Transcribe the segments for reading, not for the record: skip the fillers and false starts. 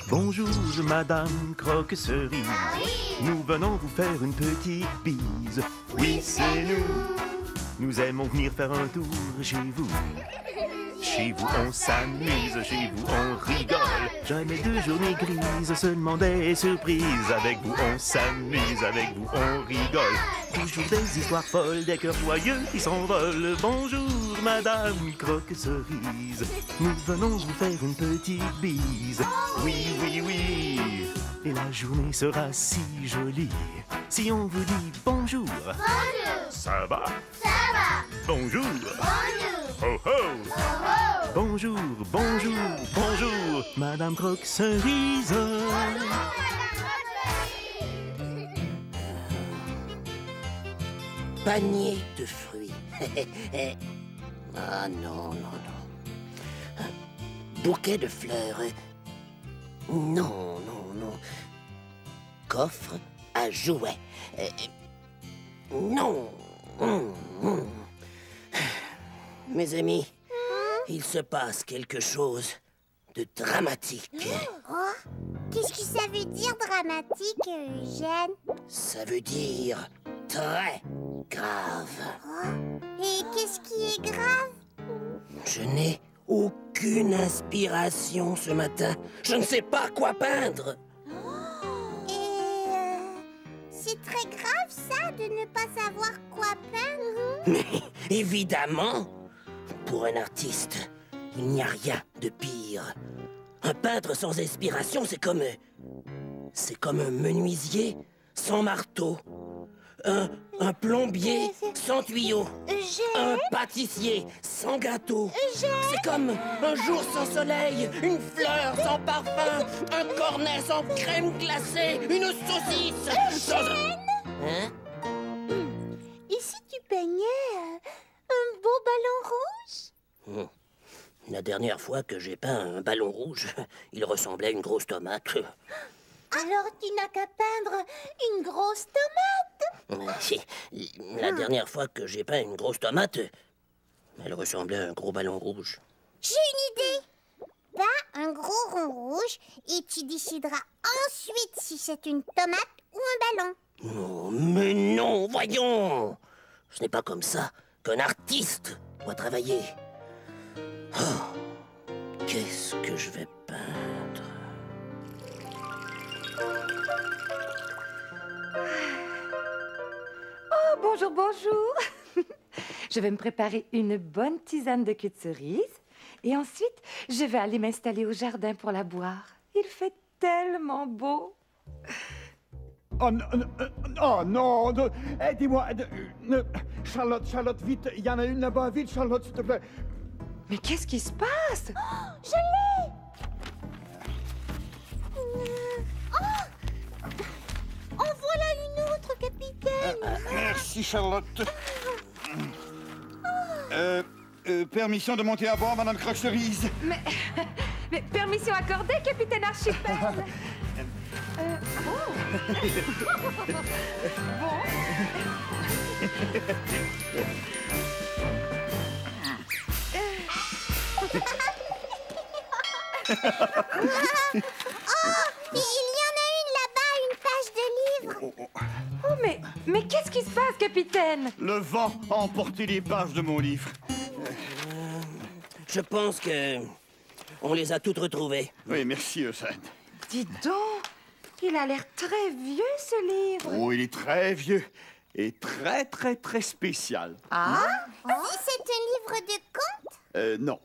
Bonjour, Madame Croque-Cerise. Nous venons vous faire une petite bise. Oui, c'est nous. Nous aimons venir faire un tour chez vous. Chez vous, on s'amuse, chez vous, on rigole. Jamais de journées grises, seulement des surprises. Avec vous, on s'amuse, avec vous, on rigole. Toujours des histoires folles, des cœurs joyeux qui s'envolent. Bonjour, Madame Croque-Cerise. Nous venons vous faire une petite bise. Oui, oui, oui. Et la journée sera si jolie si on vous dit bonjour. Bonjour. Ça va? Ça va. Bonjour. Bonjour. Ho, ho. Oh, oh. Bonjour, bonjour, bonjour, Madame Croque-Cerise. Panier de fruits. Ah non, non, non. Un bouquet de fleurs. Non, non, non. Coffre à jouets. Non. Mes amis, il se passe quelque chose de dramatique. Oh, qu'est-ce que ça veut dire dramatique, Eugène? Ça veut dire très grave. Oh, et qu'est-ce qui est grave? Je n'ai aucune inspiration ce matin. Je ne sais pas quoi peindre. Et c'est très grave ça de ne pas savoir quoi peindre. Mais évidemment, pour un artiste, il n'y a rien de pire. Un peintre sans inspiration, c'est comme un menuisier sans marteau. Un plombier sans tuyau. Un pâtissier sans gâteau. C'est comme un jour sans soleil, une fleur sans parfum, un cornet sans crème glacée, une saucisse sans... Hein? Et si tu peignais un beau ballon rouge? La dernière fois que j'ai peint un ballon rouge, il ressemblait à une grosse tomate. Alors tu n'as qu'à peindre une grosse tomate. La dernière fois que j'ai peint une grosse tomate, elle ressemblait à un gros ballon rouge. J'ai une idée. Peins un gros rond rouge et tu décideras ensuite si c'est une tomate ou un ballon. Oh, mais non, voyons! Ce n'est pas comme ça qu'un artiste doit travailler. Oh, qu'est-ce que je vais peindre? Oh, bonjour, bonjour. Je vais me préparer une bonne tisane de queue de cerise. Et ensuite, je vais aller m'installer au jardin pour la boire. Il fait tellement beau. Oh non, oh, non. Dis-moi, Charlotte, vite, il y en a une là-bas, vite, Charlotte, s'il te plaît. Mais qu'est-ce qui se passe? Oh, je l'ai. Oh, en voilà une autre, capitaine. Merci, Charlotte. Permission de monter à bord, Madame Croque-Cerise. Mais permission accordée, capitaine Archipel. Il y en a une là-bas, une page de livre. Oh, mais qu'est-ce qui se passe, capitaine? Le vent a emporté les pages de mon livre. Je pense que on les a toutes retrouvées. Oui, merci, Eugène. Dis donc, il a l'air très vieux, ce livre. Oh, il est très vieux et très, très, très spécial. Ah? C'est un livre de contes? Non.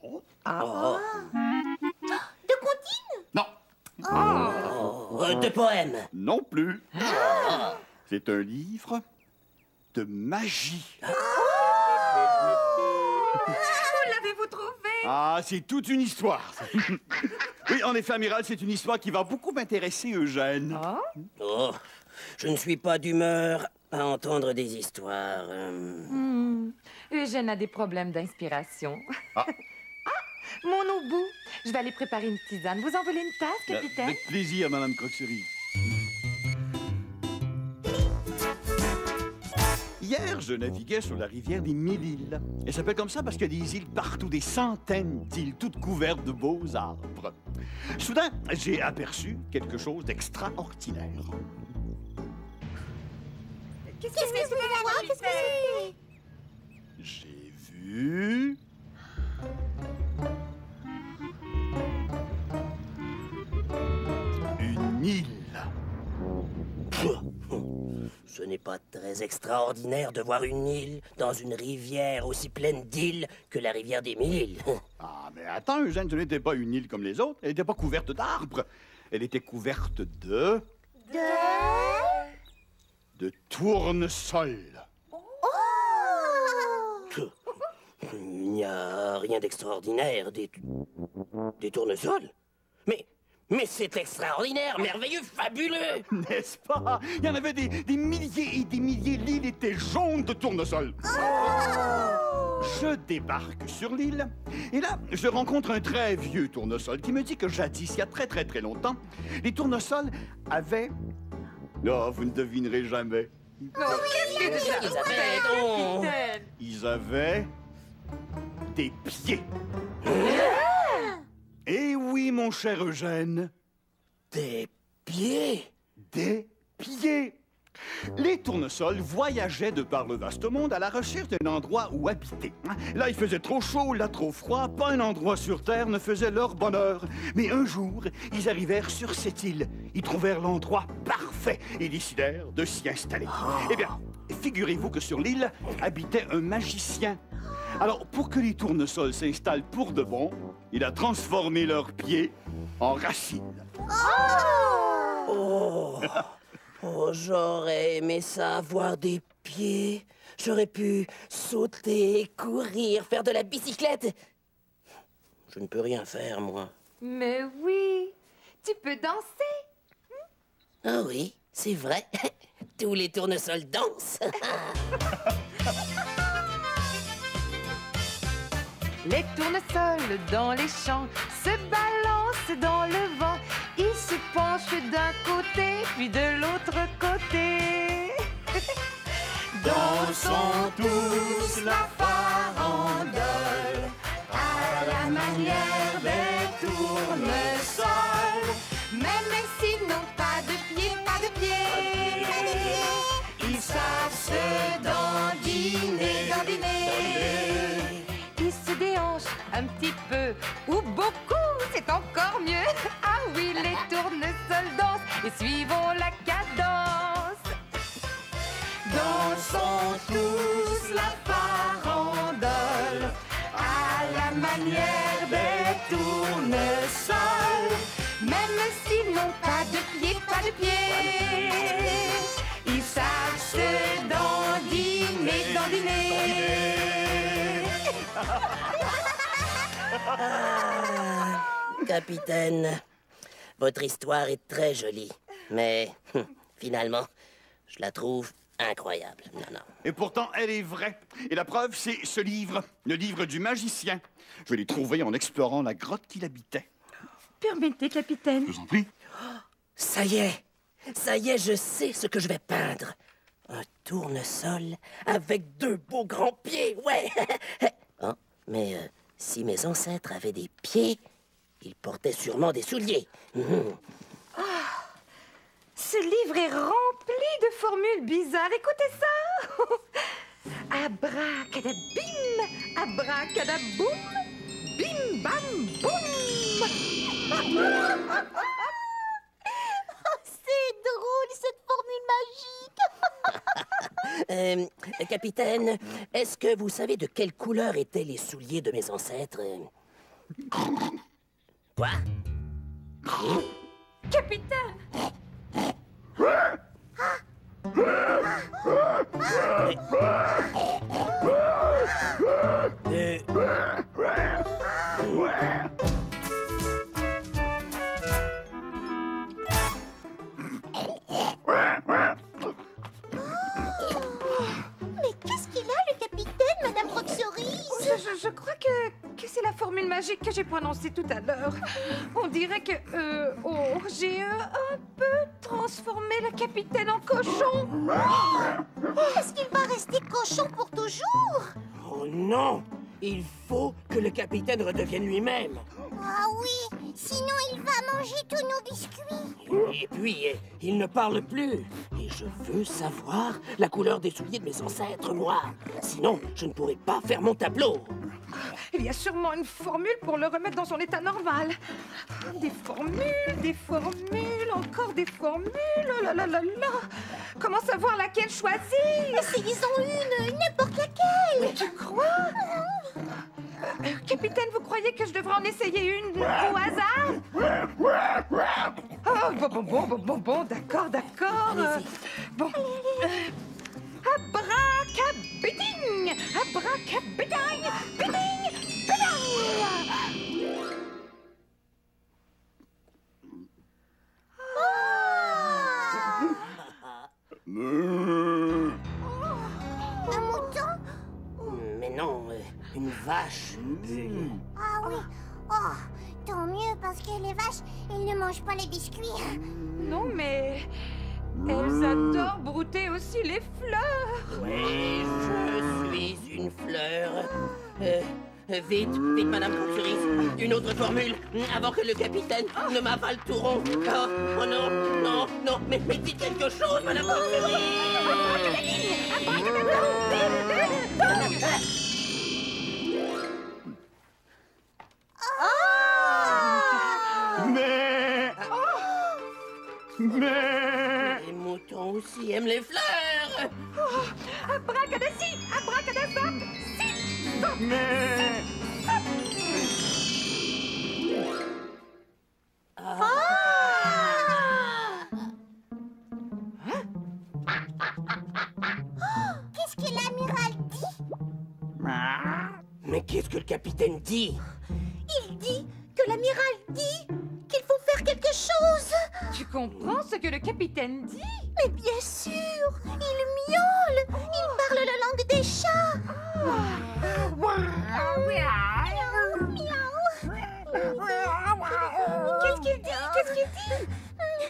De comptines? Non. De poèmes. Non plus. C'est un livre de magie. Où l'avez-vous trouvé? Ah, c'est toute une histoire. Oui, en effet, amiral, c'est une histoire qui va beaucoup m'intéresser, Eugène. Oh, je ne suis pas d'humeur à entendre des histoires. Eugène a des problèmes d'inspiration. Ah. Mon obou, je vais aller préparer une tisane. Vous en voulez une tasse, capitaine? Avec plaisir, Madame Croque-Cerise. Hier, je naviguais sur la rivière des 1000 îles. Elle s'appelle comme ça parce qu'il y a des îles partout, des centaines d'îles, toutes couvertes de beaux arbres. Soudain, j'ai aperçu quelque chose d'extraordinaire. Qu'est-ce que vous allez voir? Qu'est-ce que c'est? J'ai vu... une île. Ce n'est pas très extraordinaire de voir une île dans une rivière aussi pleine d'îles que la rivière des 1000 îles. Ah, mais attends, Eugène, ce n'était pas une île comme les autres. Elle n'était pas couverte d'arbres. Elle était couverte de tournesols. Il n'y a rien d'extraordinaire, des tournesols. Mais c'est extraordinaire, merveilleux, fabuleux. N'est-ce pas? Il y en avait des milliers et des milliers. L'île était jaune de tournesols. Je débarque sur l'île, et là, je rencontre un très vieux tournesol qui me dit que jadis, il y a très très très longtemps, les tournesols avaient... Oh, vous ne devinerez jamais. Ils avaient des pieds. Eh oui, mon cher Eugène. Des pieds? Des pieds. Les tournesols voyageaient de par le vaste monde à la recherche d'un endroit où habiter. Là, il faisait trop chaud, là, trop froid. Pas un endroit sur Terre ne faisait leur bonheur. Mais un jour, ils arrivèrent sur cette île. Ils trouvèrent l'endroit parfait et décidèrent de s'y installer. Eh bien, figurez-vous que sur l'île habitait un magicien. Alors, pour que les tournesols s'installent pour de bon, il a transformé leurs pieds en racines. Oh, j'aurais aimé ça, avoir des pieds. J'aurais pu sauter, courir, faire de la bicyclette. Je ne peux rien faire, moi. Mais oui, tu peux danser. Ah oui, c'est vrai. Tous les tournesols dansent. Les tournesols dans les champs se balancent dans le vent. Ils se penchent d'un côté, puis de l'autre côté. Dansons tous la farandole à la manière des tournesols. Même s'ils n'ont pas de pieds, pas de pieds, Ils savent se dandiner, ils se déhanchent un petit peu ou beaucoup, c'est encore mieux. Ah oui, les tournesols dansent et suivons la cadence. Dansons tous la farandole à la manière des tournesols. Même s'ils n'ont pas de pieds, pas de pieds, Ils savent se dandiner. Capitaine, votre histoire est très jolie, mais finalement, je la trouve incroyable. Non. Et pourtant, elle est vraie. Et la preuve, c'est ce livre, le livre du magicien. Je l'ai trouvé en explorant la grotte qu'il habitait. Permettez, capitaine. Je vous en prie. Ça y est, je sais ce que je vais peindre. Un tournesol avec 2 beaux grands pieds, ouais. Oh, mais si mes ancêtres avaient des pieds, ils portaient sûrement des souliers. Ce livre est rempli de formules bizarres. Écoutez ça. Abracadaboum, abracadaboum, bim bam boum. C'est drôle, cette formule magique. Capitaine, est-ce que vous savez de quelle couleur étaient les souliers de mes ancêtres? Quoi? Capitaine. Mais qu'est-ce qu'il a, le capitaine, Madame Roxoris? Je crois que c'est la formule formule magique que j'ai prononcée tout à l'heure. On dirait que... j'ai un peu transformé le capitaine en cochon. Est-ce qu'il va rester cochon pour toujours? Oh non! Il faut que le capitaine redevienne lui-même. Ah oui, sinon il va manger tous nos biscuits. Et puis, il ne parle plus. Et je veux savoir la couleur des souliers de mes ancêtres, moi. Sinon, je ne pourrai pas faire mon tableau. Il y a sûrement une formule pour le remettre dans son état normal. Des formules, encore des formules. Oh là là là là. Comment savoir laquelle choisir? Essayez-en une, n'importe laquelle. Tu crois? Capitaine, vous croyez que je devrais en essayer une au hasard? Oh, bon, d'accord. Bon. Abracabiding! Abracabiding! Biding! Biding! Un mouton? Mais non, une vache. Ah oui. Oh, tant mieux parce que les vaches, elles ne mangent pas les biscuits. Non, mais elles adorent brouter aussi les fleurs. Oui, je suis une fleur. Vite, Madame Courcerise, une autre formule, avant que le capitaine ne m'avale tout rond. Oh non, mais dites quelque chose, Madame Courcerise. Mais... Les moutons aussi aiment les fleurs. Abracadassi! Abracadazap! Mais... Qu'est-ce que l'amiral dit? Mais qu'est-ce que le capitaine dit? Il dit que l'amiral dit qu'il faut faire quelque chose. Tu comprends ce que le capitaine dit? Mais bien sûr, il miaule. Il parle la langue des chats. Qu'est-ce qu'il dit?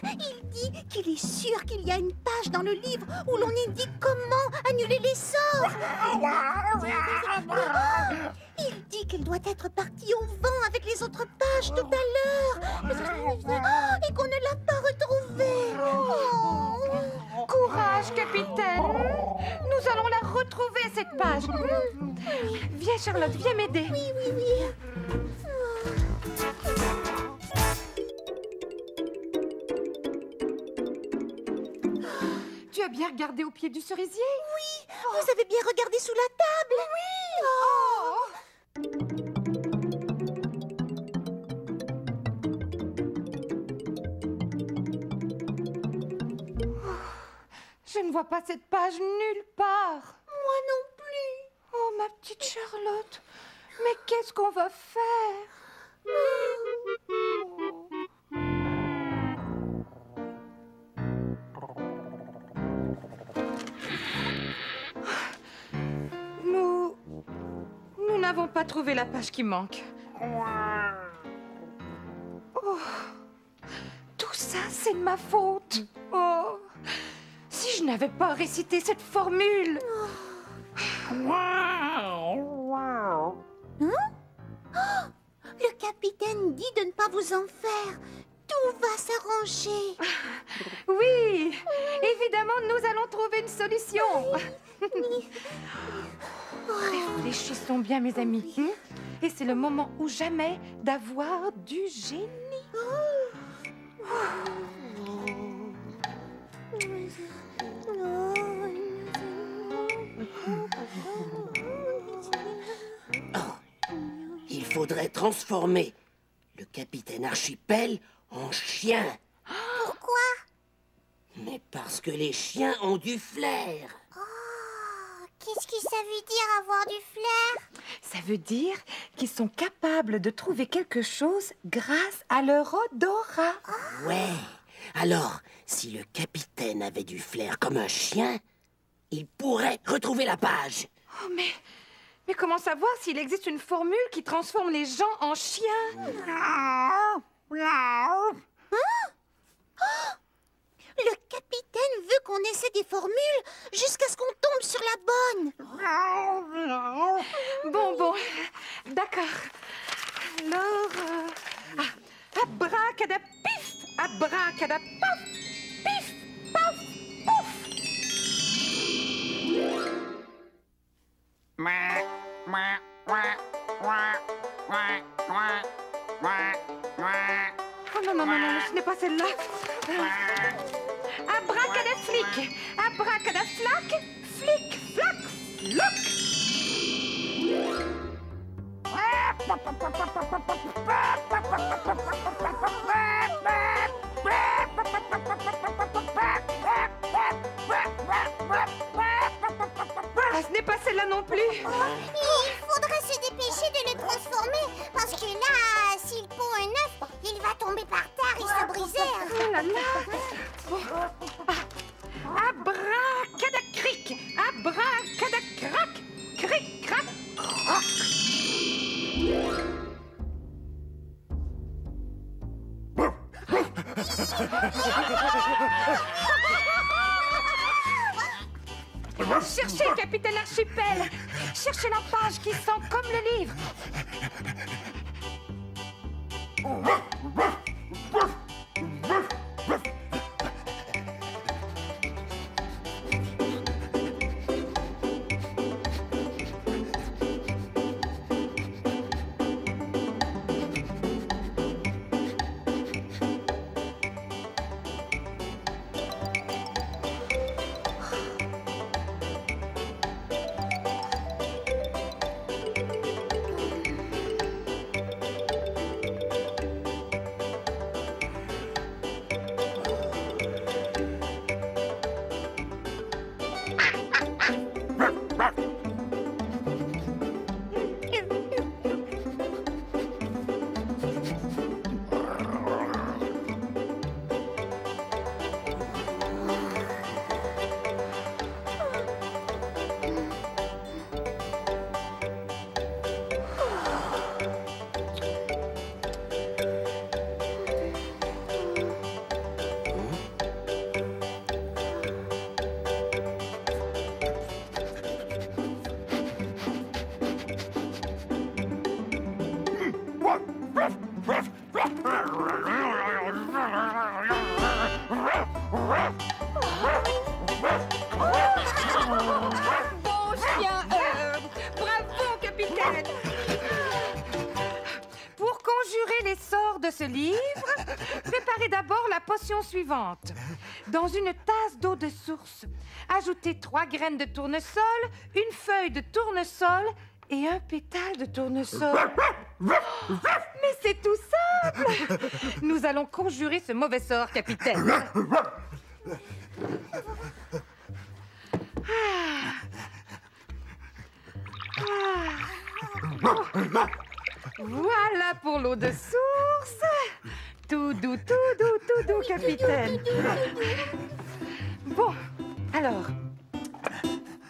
Il dit qu'il est sûr qu'il y a une page dans le livre où l'on indique comment annuler les sorts. Il dit qu'elle doit être partie au vent avec les autres pages tout à l'heure et qu'on ne l'a pas retrouvée. Courage, capitaine! Nous allons la retrouver, cette page. Viens, Charlotte, viens m'aider. Oui. Tu as bien regardé au pied du cerisier? Oui, vous avez bien regardé sous la table. Je ne vois pas cette page nulle part. Moi non plus. Oh, ma petite Charlotte, mais qu'est-ce qu'on va faire? Nous n'avons pas trouvé la page qui manque. Oh, tout ça, c'est de ma faute. Oh, si je n'avais pas récité cette formule. Le capitaine dit de ne pas vous en faire. Tout va s'arranger. Oui, évidemment, nous allons trouver une solution. Réfléchissons bien, mes amis. Et c'est le moment ou jamais d'avoir du génie. Il faudrait transformer le capitaine Archipel en chien. Pourquoi? Mais parce que les chiens ont du flair. Qu'est-ce que ça veut dire avoir du flair? Ça veut dire qu'ils sont capables de trouver quelque chose grâce à leur odorat. Ouais. Alors, si le capitaine avait du flair comme un chien, il pourrait retrouver la page. Oh, mais Mais comment savoir s'il existe une formule qui transforme les gens en chiens? Le capitaine veut qu'on essaie des formules jusqu'à ce qu'on tombe sur la bonne. Bon, d'accord. Alors, abracadapif, abracadapaf, pif, paf, pouf. Oh non, ce n'est pas celle-là. Abracadaflic, abracadaflac, flic, flac, floc. Ah, ce n'est pas celle-là non plus. Il faudrait se dépêcher de le transformer, parce que là, s'il pond un œuf, il va tomber par terre et se briser. Oh là là. Bon. Abracadacric, abracadacrac, cric, crac, croc. Cherchez, capitaine Archipel. Cherchez la page qui sent comme le livre. Bon chien, bravo, capitaine. Pour conjurer les sorts de ce livre, préparez d'abord la potion suivante. Dans une tasse d'eau de source, ajoutez 3 graines de tournesol, une feuille de tournesol et un pétale de tournesol. Mais c'est tout simple. Nous allons conjurer ce mauvais sort, capitaine. Voilà pour l'eau de source. Tout doux, capitaine. Bon, alors,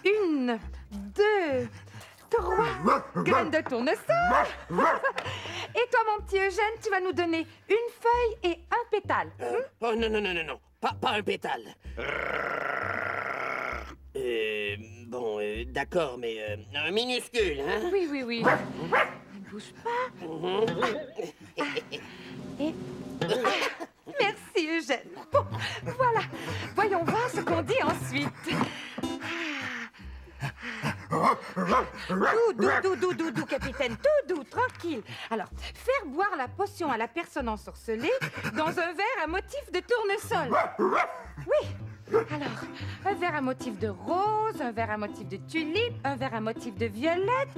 1, 2, 3 graines de tournesol. Et toi, mon petit Eugène, tu vas nous donner une feuille et un pétale. Oh non. Pas un pétale. D'accord, mais un minuscule, hein? Oui. Ne bouge pas. Et... Merci, Eugène. Bon, voilà. Voyons voir ce qu'on dit ensuite. Doux, capitaine, tout doux, tranquille. Alors, faire boire la potion à la personne ensorcelée dans un verre à motif de tournesol. Oui. Alors, un verre à motif de rose, un verre à motif de tulipe, un verre à motif de violette.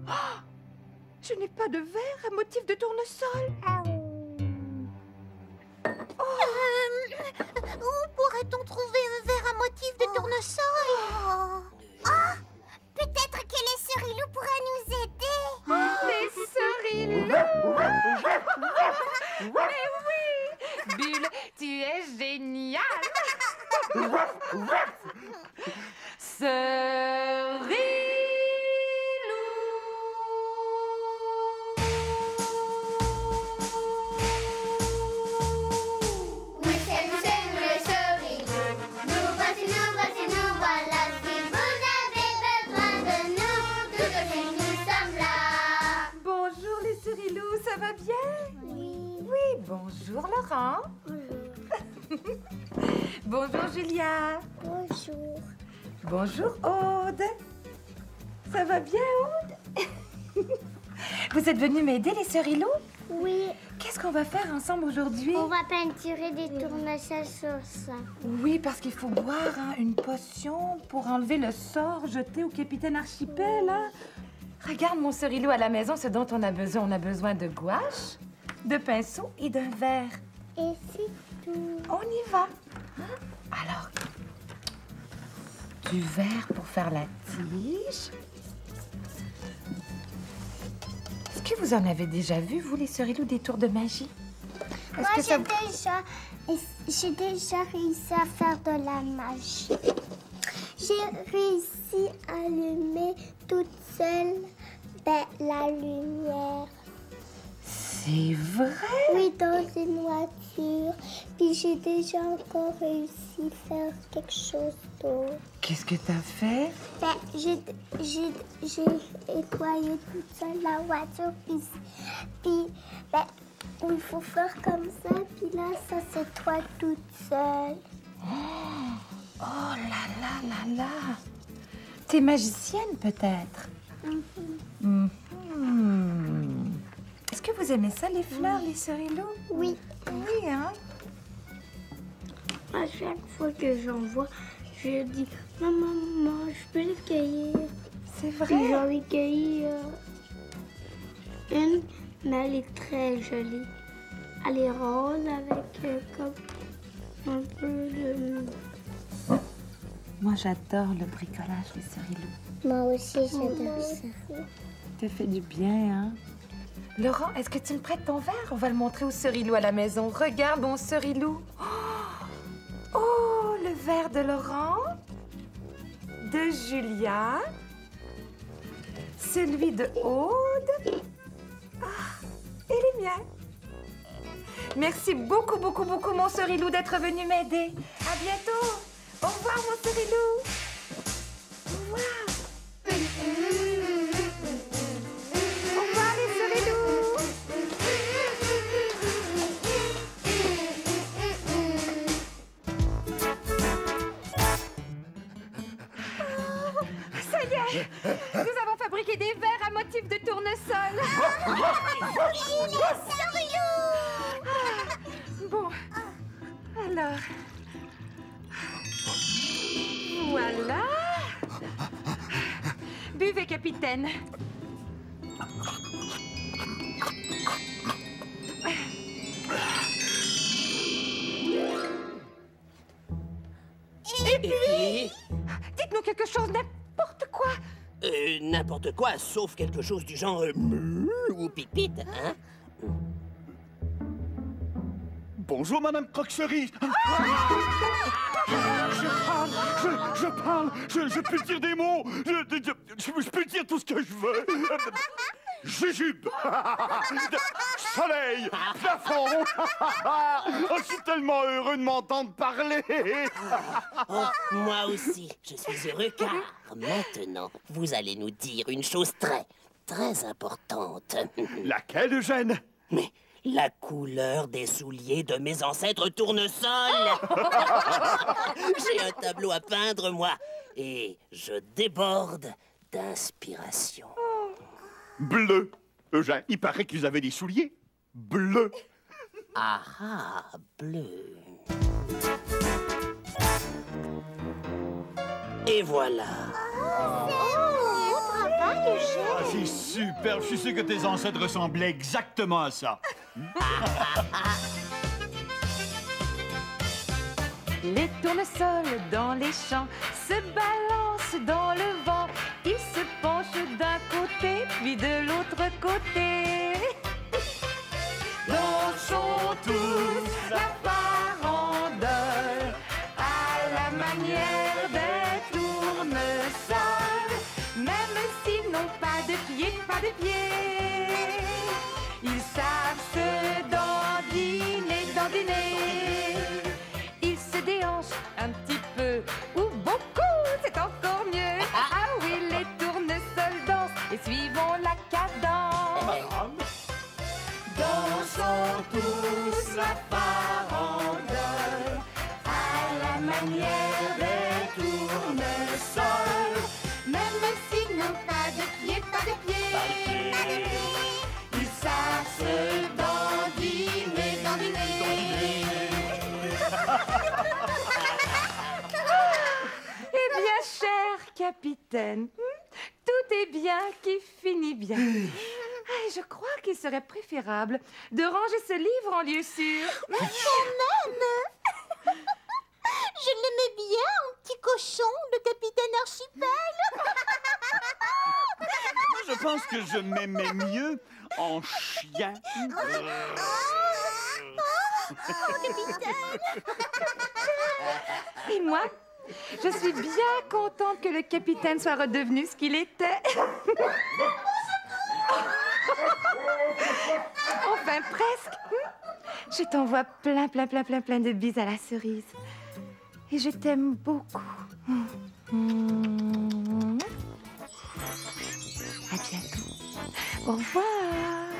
Oh, je n'ai pas de verre à motif de tournesol. Où pourrait-on trouver un verre à motif de tournesol? Peut-être que les Cerilous pourraient nous aider. Les Cerilous. Mais oui, Bulle, tu es génial. Cerilous. va bien? Oui. Oui, bonjour Laurent. Bonjour. Bonjour Julia. Bonjour. Bonjour Aude. Ça va bien Aude? Vous êtes venus m'aider les sœurs Ilou? Oui. Qu'est-ce qu'on va faire ensemble aujourd'hui? On va peinturer des tournesols sur ça. Oui, parce qu'il faut boire une potion pour enlever le sort jeté au capitaine Archipel. Hein? Regarde mon sœur Ilou à la maison, ce dont on a besoin. On a besoin de gouache, de pinceau et d'un verre. Et c'est tout. On y va. Hein? Alors, du verre pour faire la tige. Est-ce que vous en avez déjà vu, vous, les sœurs Ilou, des tours de magie? Moi, j'ai déjà réussi à faire de la magie. J'ai réussi à allumer toute seule la lumière. C'est vrai? Oui, dans une voiture. Puis j'ai déjà encore réussi à faire quelque chose d'autre. Qu'est-ce que t'as fait? J'ai nettoyé toute seule la voiture. Puis il faut faire comme ça. Puis là, ça c'est toi toute seule. Oh là là là là! T'es magicienne, peut-être? Mhm. Est-ce que vous aimez ça, les fleurs, les sœurs Ilou? Oui. Oui, hein? À chaque fois que j'en vois, je dis « Maman, je peux les cueillir? » C'est Puis vrai? j'en ai cueilli une, mais elle est très jolie. Elle est rose avec comme un peu de... Moi, j'adore le bricolage, les sœurs Ilou. Moi aussi, j'adore ça. Ça fait du bien, hein? Laurent, est-ce que tu me prêtes ton verre? On va le montrer aux sœurs Ilou à la maison. Regarde, mon sœur Ilou. Oh, le verre de Laurent, de Julia, celui de Aude et les miens. Merci beaucoup, beaucoup, beaucoup, mon sœur Ilou, d'être venu m'aider. À bientôt. Au revoir, mon sœur Ilou. Au revoir. Au revoir, les sœurs Ilou. Ça y est, nous avons fabriqué des verres à motif de tournesol. Bon, alors, voilà. Buvez, capitaine. Et puis, Dites-nous quelque chose, n'importe quoi. n'importe quoi, sauf quelque chose du genre ou pipite, hein? Bonjour, Madame Croque-Cerise. Je parle, je peux dire des mots. Je peux dire tout ce que je veux. Jujube. Soleil. Plafond. Oh, je suis tellement heureux de m'entendre parler. Oh, moi aussi, je suis heureux car maintenant, vous allez nous dire une chose très, très importante. Laquelle, Eugène? Mais la couleur des souliers de mes ancêtres tournesols. J'ai un tableau à peindre, moi, et je déborde d'inspiration. Bleu. Eugène, il paraît que vous avez des souliers bleus. Ah ah, bleu. Et voilà. Ah, c'est super. Je suis sûr que tes ancêtres ressemblaient exactement à ça. Les tournesols dans les champs se balancent dans le vent. Ils se penchent d'un côté, puis de l'autre côté. Dansons tous la farandole à la manière des tournesols. Même s'ils n'ont pas de pieds, pas de pieds, ils savent se dandiner, dandiner. Ils se déhanchent un petit peu ou beaucoup, c'est encore mieux. Ah oui, les tournesols dansent et suivons la cadence. tous la farandole à la manière des tournesols. Même s'ils n'ont pas de pieds, pas de pieds, Ils savent se dandiner, Eh bien, cher capitaine, tout est bien qui finit bien. Ah, je crois qu'il serait préférable de ranger ce livre en lieu sûr. quand même. Je l'aimais bien, un petit cochon, le capitaine Archipel. Je pense que je m'aimais mieux en chien. Et moi, je suis bien contente que le capitaine soit redevenu ce qu'il était. Enfin, presque. Je t'envoie plein de bises à la cerise. Et je t'aime beaucoup. À bientôt. Au revoir.